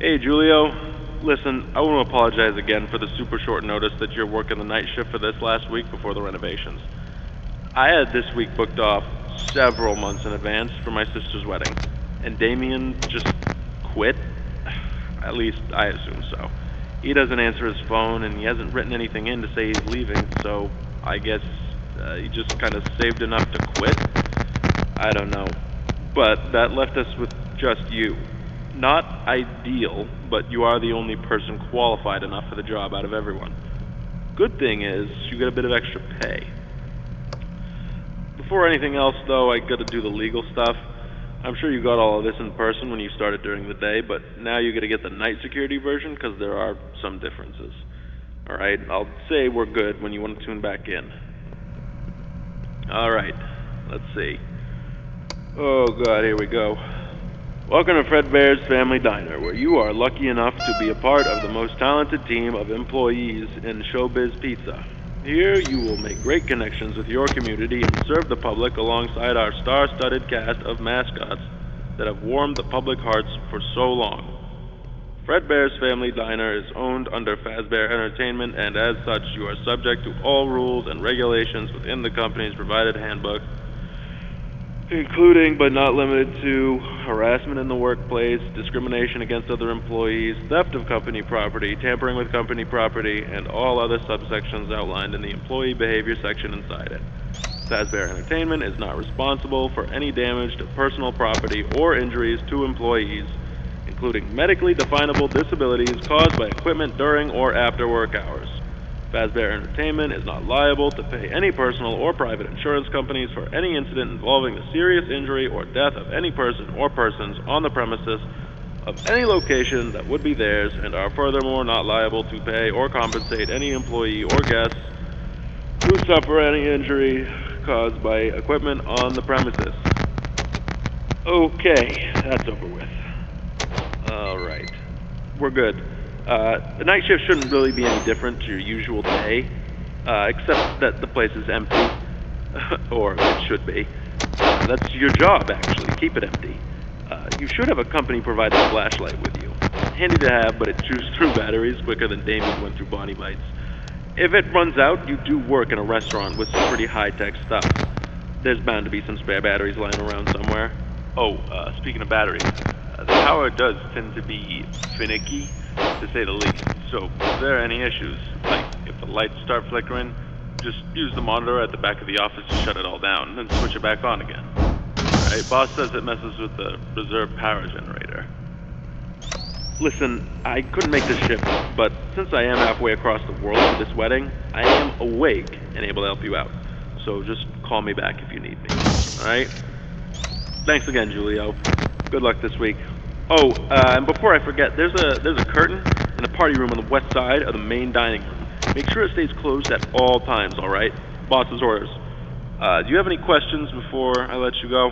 Hey, Julio. Listen, I want to apologize again for the super short notice that you're working the night shift for this last week before the renovations. I had this week booked off several months in advance for my sister's wedding, and Damien just quit. At least I assume so. He doesn't answer his phone, and he hasn't written anything in to say he's leaving, so I guess he just kind of saved enough to quit. I don't know. But that left us with just you. Not ideal, but you are the only person qualified enough for the job out of everyone. Good thing is, you get a bit of extra pay. Before anything else, though, I gotta do the legal stuff. I'm sure you got all of this in person when you started during the day, but now you gotta get the night security version because there are some differences. Alright, I'll say we're good when you want to tune back in. Alright, let's see. Oh god, here we go. Welcome to Fredbear's Family Diner, where you are lucky enough to be a part of the most talented team of employees in Showbiz Pizza. Here you will make great connections with your community and serve the public alongside our star-studded cast of mascots that have warmed the public hearts for so long. Fredbear's Family Diner is owned under Fazbear Entertainment, and as such you are subject to all rules and regulations within the company's provided handbook, including but not limited to harassment in the workplace, discrimination against other employees, theft of company property, tampering with company property, and all other subsections outlined in the employee behavior section inside it. Fazbear Entertainment is not responsible for any damage to personal property or injuries to employees, including medically definable disabilities caused by equipment during or after work hours. Fazbear Entertainment is not liable to pay any personal or private insurance companies for any incident involving the serious injury or death of any person or persons on the premises of any location that would be theirs, and are furthermore not liable to pay or compensate any employee or guests who suffer any injury caused by equipment on the premises. Okay, that's over with. Alright, we're good. The night shift shouldn't really be any different to your usual day, except that the place is empty. Or it should be. That's your job, actually. Keep it empty. You should have a company-provided flashlight with you. Handy to have, but it chews through batteries quicker than Damien went through Bonnie Bites. If it runs out, you do work in a restaurant with some pretty high-tech stuff. There's bound to be some spare batteries lying around somewhere. Oh, speaking of batteries, the power does tend to be finicky, to say the least. So, if there are any issues, like if the lights start flickering, just use the monitor at the back of the office to shut it all down, and then switch it back on again. Alright, boss says it messes with the reserve power generator. Listen, I couldn't make this shift, but since I am halfway across the world for this wedding, I am awake and able to help you out. So just call me back if you need me. Alright? Thanks again, Julio. Good luck this week. Oh, and before I forget, there's a curtain in the party room on the west side of the main dining room. Make sure it stays closed at all times, alright? Boss's orders. Do you have any questions before I let you go?